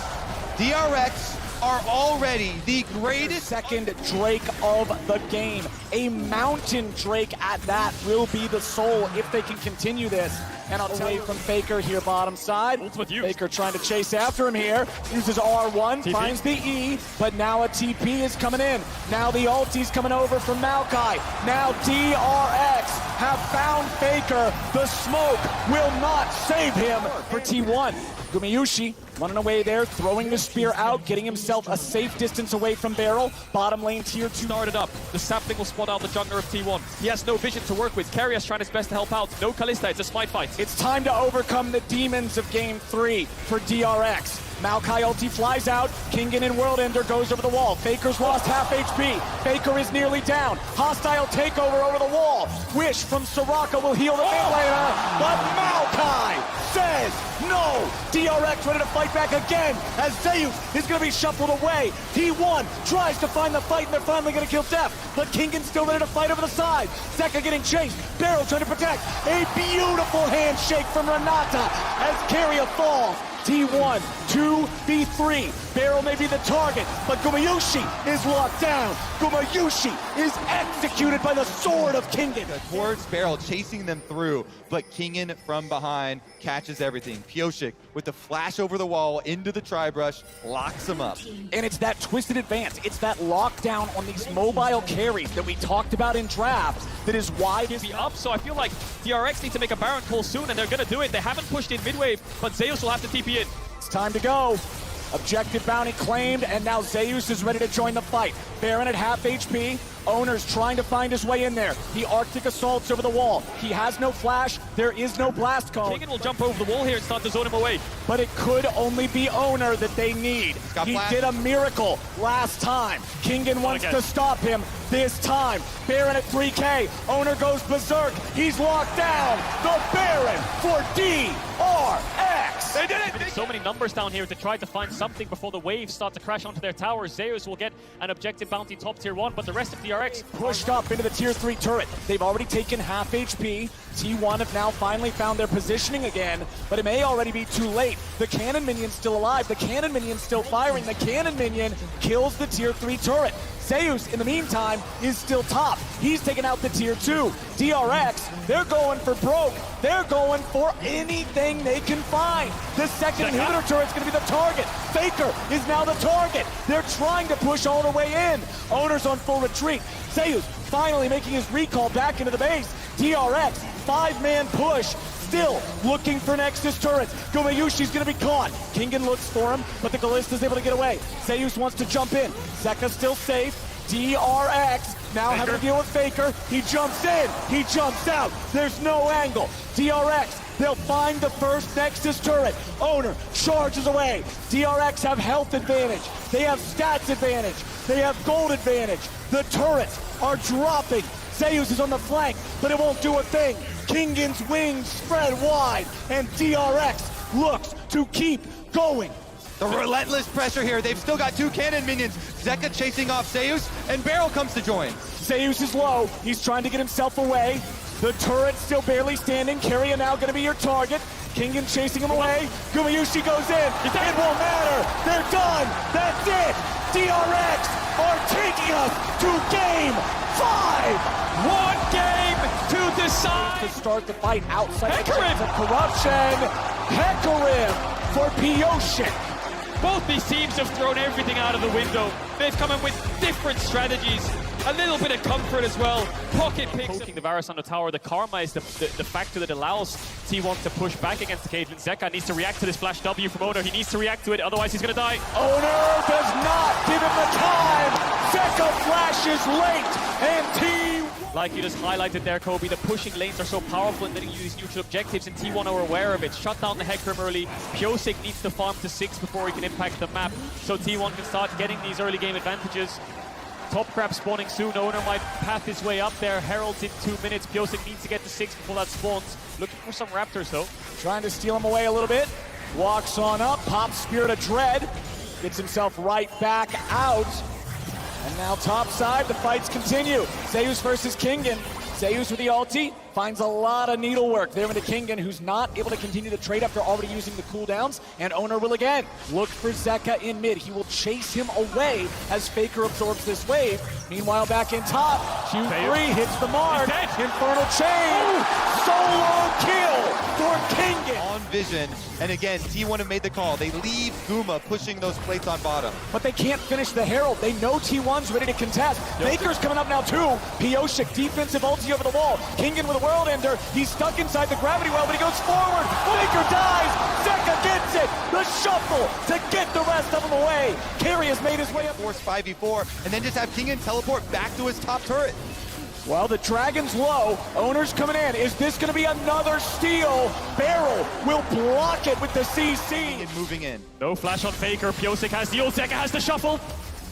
DRX are already the greatest second Drake of the game. A mountain Drake at that will be the soul if they can continue this. And I'll away from Faker here bottom side. Faker trying to chase after him here. Uses R1, TP. Finds the E, but now a TP is coming in. Now the ulti's coming over from Maokai. Now DRX have found Faker. The smoke will not save him for T1. Gumayushi running away there, throwing the spear out, getting himself a safe distance away from Beryl. Bottom lane tier 2 started up. The sapling will spot out the jungler of T1. He has no vision to work with. Carrier's trying his best to help out. No Kalista, it's a smite fight. It's time to overcome the demons of game 3 for DRX. Maokai ulti flies out. Kingen in World Ender goes over the wall. Faker's lost half HP. Faker is nearly down. Hostile takeover over the wall. Wish from Soraka will heal the mid laner, but Maokai says no. DRX ready to fight back again as Zeus is going to be shuffled away. T1 tries to find the fight, and they're finally going to kill Deft, but Kingen's still ready to fight over the side. Zeka getting chased. Beryl trying to protect. A beautiful handshake from Renata as Carrier falls. T1, 2v3. Beryl may be the target, but Gumayushi is locked down. Gumayushi is executed by the sword of Kingen. Towards Beryl, chasing them through, but Kingen from behind catches everything. Pioshik with the flash over the wall into the tri-brush, locks him up. And it's that twisted advance. It's that lockdown on these mobile carries that we talked about in draft that is why it is be up. So I feel like DRX need to make a Baron call soon, and they're going to do it. They haven't pushed in mid-wave, but Zeus will have to TP in. It's time to go. Objective bounty claimed, and now Zeus is ready to join the fight. Baron at half HP. Owner's trying to find his way in there. He Arctic assaults over the wall. He has no flash. There is no blast cone. Kingen will jump over the wall here and start to zone him away. But it could only be Owner that they need. He did a miracle last time. Kingen wants to stop him this time. Baron at 3K. Owner goes berserk. He's locked down. The Baron for DRX. They did it. so many numbers down here to try to find something before the waves start to crash onto their towers. Zeus will get an objective bounty top tier 1, but the rest of DRX pushed up into the tier 3 turret. They've already taken half HP. T1 have now finally found their positioning again, but it may already be too late. The cannon minion's still alive. The cannon minion's still firing. The cannon minion kills the tier 3 turret. Zeus, in the meantime, is still top. He's taken out the tier 2. DRX, they're going for broke. They're going for anything they can find. The second inhibitor turret's gonna be the target. Faker is now the target. They're trying to push all the way in. Owner's on full retreat. Zeus finally making his recall back into the base. DRX, 5-man push. Still looking for Nexus turrets. Gumayushi's gonna be caught. Kingen looks for him, but the Kallista's able to get away. Zeus wants to jump in. Zeka still safe. DRX now having to deal with Faker. He jumps in. He jumps out. There's no angle. DRX, they'll find the first Nexus turret. Owner charges away. DRX have health advantage. They have stats advantage. They have gold advantage. The turrets are dropping. Zeus is on the flank, but it won't do a thing. Kingen's wings spread wide, and DRX looks to keep going. The relentless pressure here. They've still got 2 cannon minions. Zeka chasing off Zeus, and Beryl comes to join. Zeus is low. He's trying to get himself away. The turret's still barely standing. Keria now going to be your target. Kingen chasing him away. Gumayushi goes in. It won't matter. They're done. That's it. DRX are taking us to game 5. 1 game to decide. To start the fight outside Hecarim of corruption. Hecarim for Pyosik. Both these teams have thrown everything out of the window. They've come in with different strategies. A little bit of comfort as well. Pocket picks. Poking the Varus on the tower. The Karma is the factor that allows T1 to push back against the Caitlyn. Zeka needs to react to this flash W from Owner. He needs to react to it, otherwise he's going to die. Owner does not give him the time. Zeka flashes late, and T1. Like you just highlighted there, Kobe, the pushing lanes are so powerful in letting you use neutral objectives, and T1 are aware of it. Shut down the Hecarim early. Pyosik needs to farm to 6 before he can impact the map, so T1 can start getting these early game advantages. Top crab spawning soon. Owner might path his way up there. Herald's in 2 minutes. Pyosik needs to get to 6 before that spawns. Looking for some Raptors though. Trying to steal him away a little bit. Walks on up, pops Spirit of Dread. Gets himself right back out. And now top side, the fights continue. Zeus versus Kingen. Zeus with the ulti finds a lot of needlework there into Kingen, who's not able to continue to trade after already using the cooldowns, and Owner will again look for Zeka in mid. He will chase him away as Faker absorbs this wave. Meanwhile, back in top, Q3 hits the mark. Infernal Chain, solo kill for Kingen. On vision, and again, T1 have made the call. They leave Guma pushing those plates on bottom. But they can't finish the Herald. They know T1's ready to contest. Faker's coming up now too. Pyosik, defensive ulti over the wall. Kingen with a World Ender. He's stuck inside the gravity well, but he goes forward. Faker dies. Zeka gets it. The shuffle to get the rest of them away. Carry has made his way up. Force 5v4, and then just have Kingen teleport back to his top turret. Well, the Dragon's low. Owner's coming in. Is this going to be another steal? Barrel will block it with the CC. And moving in. No flash on Faker. Pyosik has the ult. Zeka has the shuffle.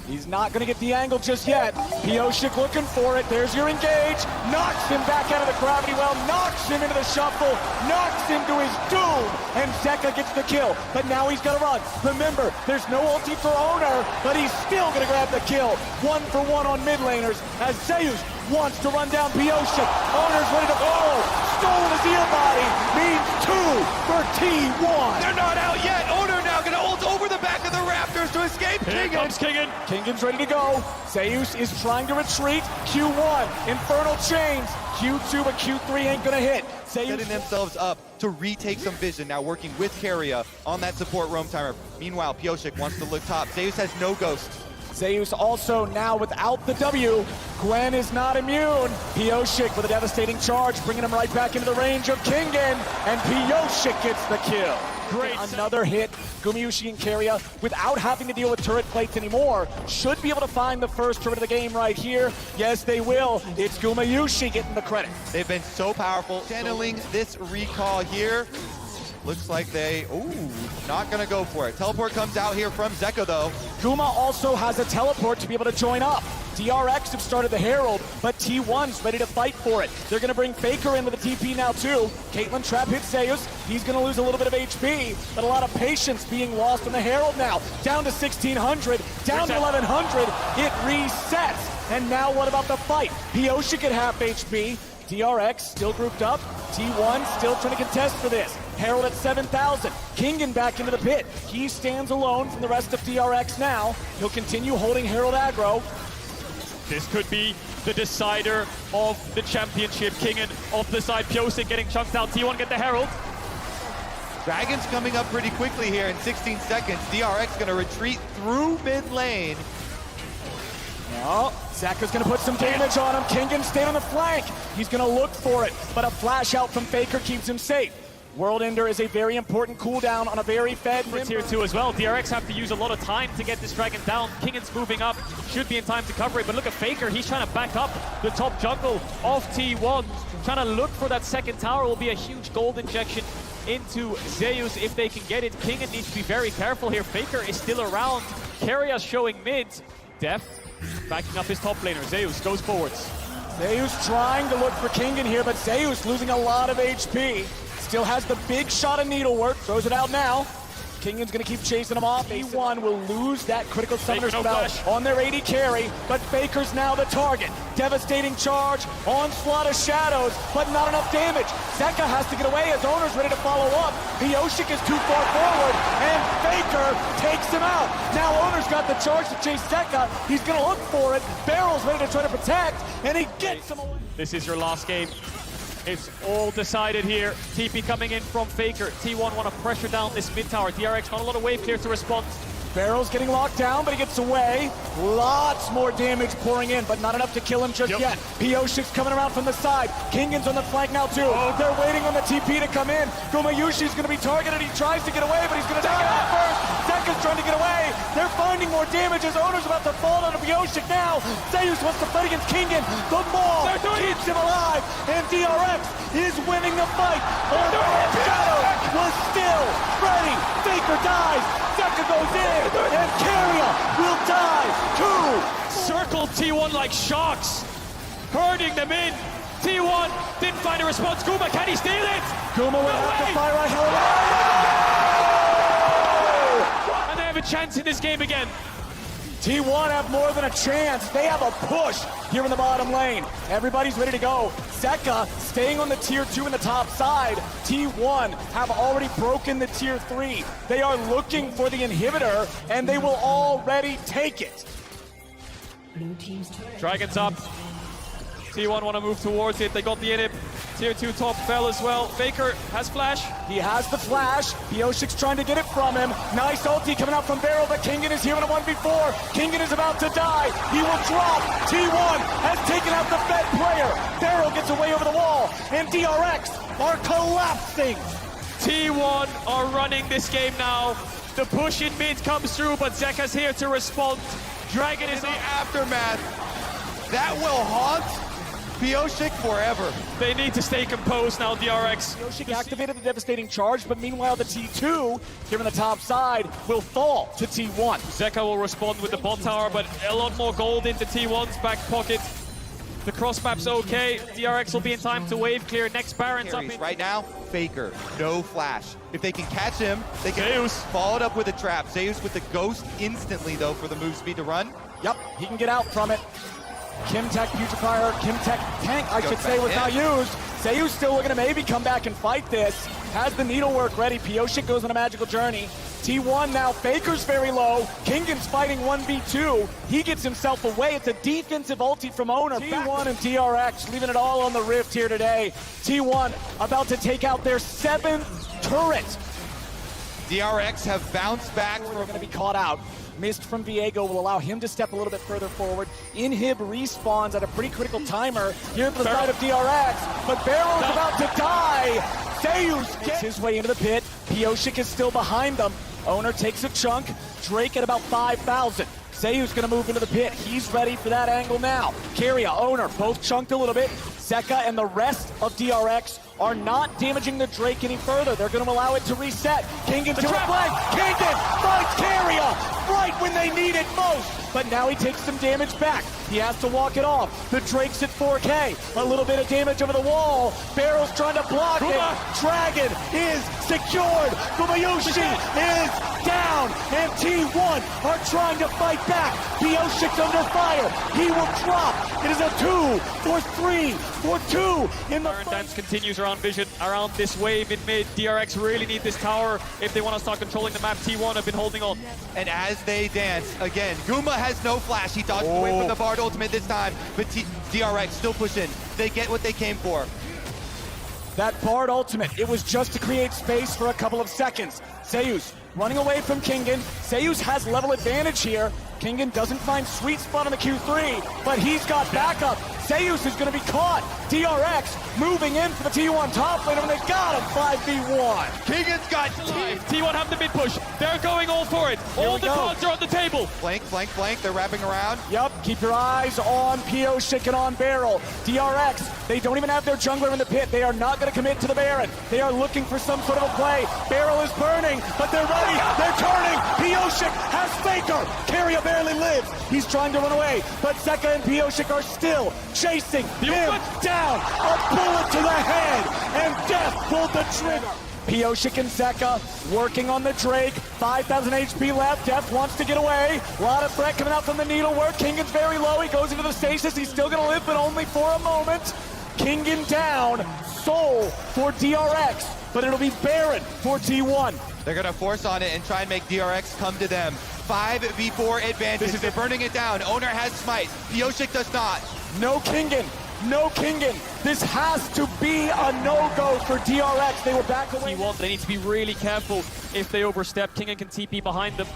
He's not going to get the angle just yet. Pyosik looking for it. There's your engage. Knocks him back out of the gravity well. Knocks him into the shuffle. Knocks him to his doom. And Zeka gets the kill. But now he's got to run. Remember, there's no ulti for Owner, but he's still going to grab the kill. 1-for-1 on mid laners as Zeus wants to run down Pyosik. Owner's ready to follow. Stolen his eel body means 2 for T1. They're not out yet. Owner now going to ult over the back of the Raptors to escape Here Kingen. comes Kingen. Kingen's ready to go. Zeus is trying to retreat. Q1, Infernal Chains. Q2, but Q3 ain't gonna hit. Zeus Setting themselves up to retake some vision, now working with Keria on that support roam timer. Meanwhile, Pyosik wants to look top. Zeus has no ghost. Zeus also now without the W. Gwen is not immune. Pyosik with a devastating charge, bringing him right back into the range of Kingen, and Pyosik gets the kill. Great. Another hit. Gumayushi and Keria, without having to deal with turret plates anymore, should be able to find the first turret of the game right here. Yes, they will. It's Gumayushi getting the credit. They've been so powerful. Channeling this recall here. Looks like they, not gonna go for it. Teleport comes out here from Zeka though. Guma also has a teleport to be able to join up. DRX have started the Herald, but T1's ready to fight for it. They're going to bring Faker in with the TP now too. Caitlyn trap hits Zeus. He's going to lose a little bit of HP, but a lot of patience being lost on the Herald now. Down to 1600, down to 1100. It resets. And now what about the fight? Pioshik at half HP. DRX still grouped up. T1 still trying to contest for this. Herald at 7,000. Kingen back into the pit. He stands alone from the rest of DRX now. He'll continue holding Herald aggro. This could be the decider of the championship. Kingen off the side, Pioshik getting chunked out. T1 get the Herald. Dragon's coming up pretty quickly here in 16 seconds. DRX gonna retreat through mid lane. No, Zeka's gonna put some damage on him. Kingen staying on the flank. He's gonna look for it, but a flash out from Faker keeps him safe. World Ender is a very important cooldown on a very fed For tier 2 as well. DRX have to use a lot of time to get this dragon down. Kingen's moving up, should be in time to cover it, but look at Faker. He's trying to back up the top jungle of T1. Trying to look for that second tower. Will be a huge gold injection into Zeus if they can get it. Kingen needs to be very careful here. Faker is still around. Keria showing mid. Def backing up his top laner. Zeus goes forwards. Zeus trying to look for Kingen here, but Zeus losing a lot of HP. Still has the big shot of needlework, throws it out now. Kingen's gonna keep chasing him off. A1 will lose that critical summoner spell on their AD carry, but Faker's now the target. Devastating charge, onslaught of shadows, but not enough damage. Zeka has to get away as Owner's ready to follow up. Pioshik is too far forward, and Faker takes him out. Now Owner's got the charge to chase Zeka. He's gonna look for it. Barrel's ready to try to protect, and he gets him away. This is your last game. It's all decided here. TP coming in from Faker. T1 want to pressure down this mid tower. DRX not a lot of wave clear to respond. Barrel's getting locked down, but he gets away. Lots more damage pouring in, but not enough to kill him just yet. Pioshik's coming around from the side. Kingen's on the flank now too. They're waiting on the TP to come in. Gumayushi's going to be targeted. He tries to get away, but he's going to die out first. Zeka's trying to get away. They're finding more damage as Owner's about to fall down to Pioshik now. Zeus wants to fight against Kingen. The ball keeps him alive, and DRX is winning the fight. Shadow was still ready. Faker dies. Zeka goes in, and Keria will die too. Circle T1 like sharks, herding them in. T1 didn't find a response. Guma, can he steal it? Guma will have to fire right here. And they have a chance in this game again. T1 have more than a chance. They have a push here in the bottom lane. Everybody's ready to go. Zeka staying on the tier 2 in the top side. T1 have already broken the tier 3. They are looking for the inhibitor, and they will already take it. Dragon's up. T1 want to move towards it. They got the inhib. Tier 2 top fell as well. Faker has flash. He has the flash. Pioshik's trying to get it from him. Nice ulti coming out from Barrel, but Kingen is here in a 1v4. Kingen is about to die. He will drop. T1 has taken out the fed player. Barrel gets away over the wall, and DRX are collapsing. T1 are running this game now. The push in mid comes through, but Zeka's here to respond. Dragon is in the aftermath. That will haunt Pioshik forever. They need to stay composed now, DRX. Pioshik activated the devastating charge, but meanwhile the T2 here on the top side will fall to T1. Zeka will respond with the bot tower, but a lot more gold into T1's back pocket. The cross map's okay. DRX will be in time to wave clear. Next Baron's up in. Right now, Faker, no flash. If they can catch him, they can follow it up with a trap. Zeus with the ghost instantly though for the move speed to run. Yep, he can get out from it. Kimtech Putrefier, Kimtech Tank, I should say, was not used. Zeus still looking to maybe come back and fight this. Has the needlework ready. Pioshik goes on a magical journey. T1 now, Faker's very low. Kingen's fighting 1v2. He gets himself away. It's a defensive ulti from Owner. T1 and DRX leaving it all on the rift here today. T1 about to take out their 7th turret. DRX have bounced back. They're going to be caught out. Mist from Viego will allow him to step a little bit further forward. Inhib respawns at a pretty critical timer here for the side of DRX, but Barrel is about to die. Zeus gets his way into the pit. Pioshik is still behind them. Owner takes a chunk. Drake at about 5,000. Zeus gonna move into the pit. He's ready for that angle now. Keria, Owner, both chunked a little bit. Zeka and the rest of DRX are not damaging the Drake any further. They're gonna allow it to reset. Kingen to the flank. Kingen finds Keria right when they need it most. But now he takes some damage back. He has to walk it off. The Drake's at 4K. A little bit of damage over the wall. Barrel's trying to block it. Dragon is secured. Gumayushi is down. And T1 are trying to fight back. Pioshik's under fire. He will drop. It is a 2 for 3 for 2 in the Current dance continues around Vision, around this wave in mid. DRX really need this tower if they want to start controlling the map. T1 have been holding on. And as they dance, again, Guma has no flash. He dodged away from the Bard ultimate this time, but DRX still push in. They get what they came for. That Bard ultimate, it was just to create space for a couple of seconds. Zeus running away from Kingen. Zeus has level advantage here. Kingen doesn't find sweet spot on the Q3, but he's got backup. Zeus is going to be caught. DRX moving in for the T1 top lane, and they got him 5v1. Kingen's got T1 have the mid push. They're going all for it. All the cards are on the table. Flank, flank, flank. They're wrapping around. Yep, keep your eyes on Pioshik and on Barrel. DRX, they don't even have their jungler in the pit. They are not going to commit to the Baron. They are looking for some sort of a play. Barrel is burning, but they're ready. They're turning. Pioshik has Faker. Carrier barely lives. He's trying to run away, but Zeka and Pioshik are still chasing him down. A bullet to the head, and Death pulled the trigger. Pioshik and Zeka working on the Drake. 5,000 HP left. Death wants to get away. A lot of threat coming out from the needlework. Kingen's very low. He goes into the stasis. He's still going to live, but only for a moment. Kingen down. Soul for DRX, but it'll be Baron for T1. They're going to force on it and try and make DRX come to them. 5v4 advantage. They're burning it down. Owner has smite. Pioshik does not. No Kingen. No Kingen. This has to be a no-go for DRX. They were back away. T1, they need to be really careful if they overstep. Kingen can TP behind them.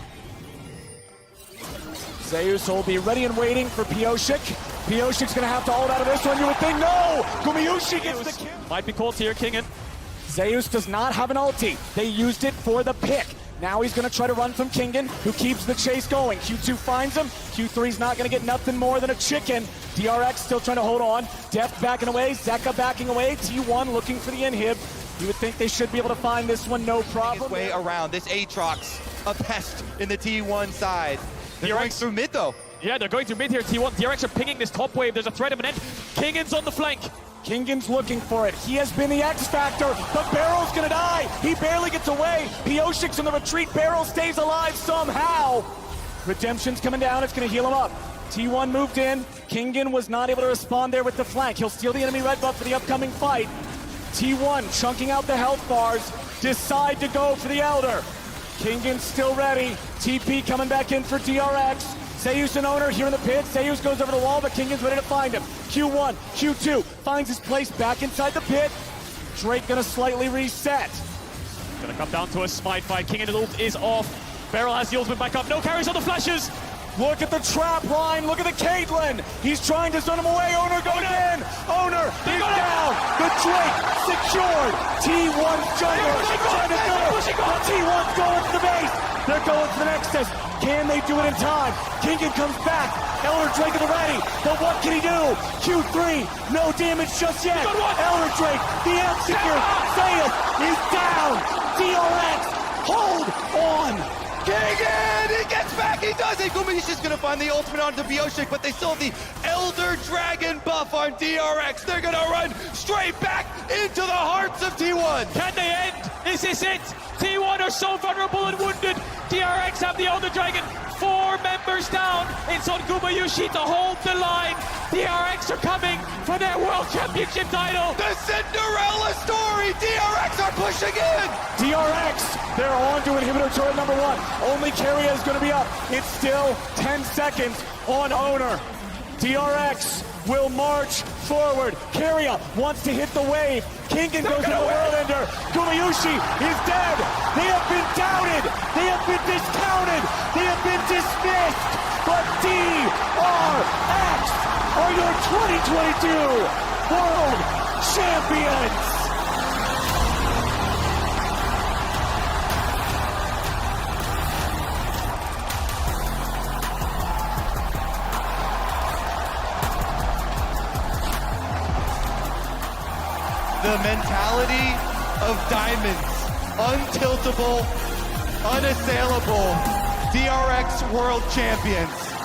Zeus will be ready and waiting for Pioshik. Pioshik's going to have to hold out of this one. You would think, no! Gumayushi gets the kill. Might be caught here, Kingen. Zeus does not have an ulti. They used it for the pick. Now he's going to try to run from Kingen, who keeps the chase going. Q2 finds him. Q3's not going to get nothing more than a chicken. DRX still trying to hold on. Deft backing away. Zeka backing away. T1 looking for the inhib. You would think they should be able to find this one, no problem. His way around. This Aatrox, a pest in the T1 side. They're going through mid, though. Yeah, they're going through mid here. T1, DRX are pinging this top wave. There's a threat imminent. Kingen's on the flank. Kingen's looking for it. He has been the X factor, but Barrel's gonna die. He barely gets away. Pioshik's in the retreat. Barrel stays alive somehow. Redemption's coming down. It's gonna heal him up. T1 moved in. Kingen was not able to respond there with the flank. He'll steal the enemy red buff for the upcoming fight. T1 chunking out the health bars. Decide to go for the Elder. Kingen's still ready. TP coming back in for DRX. Zeus and Owner here in the pit. Zeus goes over the wall, but Kingen's ready to find him. Q1, Q2 finds his place back inside the pit. Drake gonna slightly reset. Gonna come down to a smite fight. Kingen ult is off. Barrel has the ultimate back up. No carries on the flashes. Look at the trap line. Look at the Caitlyn. He's trying to zone him away. Owner goes in. Owner is down. The Drake secured. T1's jungler trying to go. T1's going to the base. They're going to the Nexus. Can they do it in time? Kingen comes back. Elder Drake at the ready. But what can he do? Q3, no damage just yet. Elder Drake, the execute. Zeus is down. DRX, hold on. Kingen, he gets back, he does it! Gumayushi's gonna find the ultimate onto Pioshik, but they still have the Elder Dragon buff on DRX. They're gonna run straight back into the hearts of T1. Can they end? Is this it? T1 are so vulnerable and wounded. DRX have the Elder Dragon. 4 members down. It's on Gumayushi to hold the line. DRX are coming for their World Championship title. The Cinderella story! DRX are pushing in! DRX, they're on to inhibitor turret number 1. Only Carrier is going to be up. It's still 10 seconds on Owner. DRX will march forward. Carrier wants to hit the wave. Kingen goes to the World Ender. Gumayushi is dead. They have been doubted. They have been discounted. They have been dismissed. But DRX are your 2022 World Champions. The mentality of diamonds, untiltable, unassailable, DRX World Champions.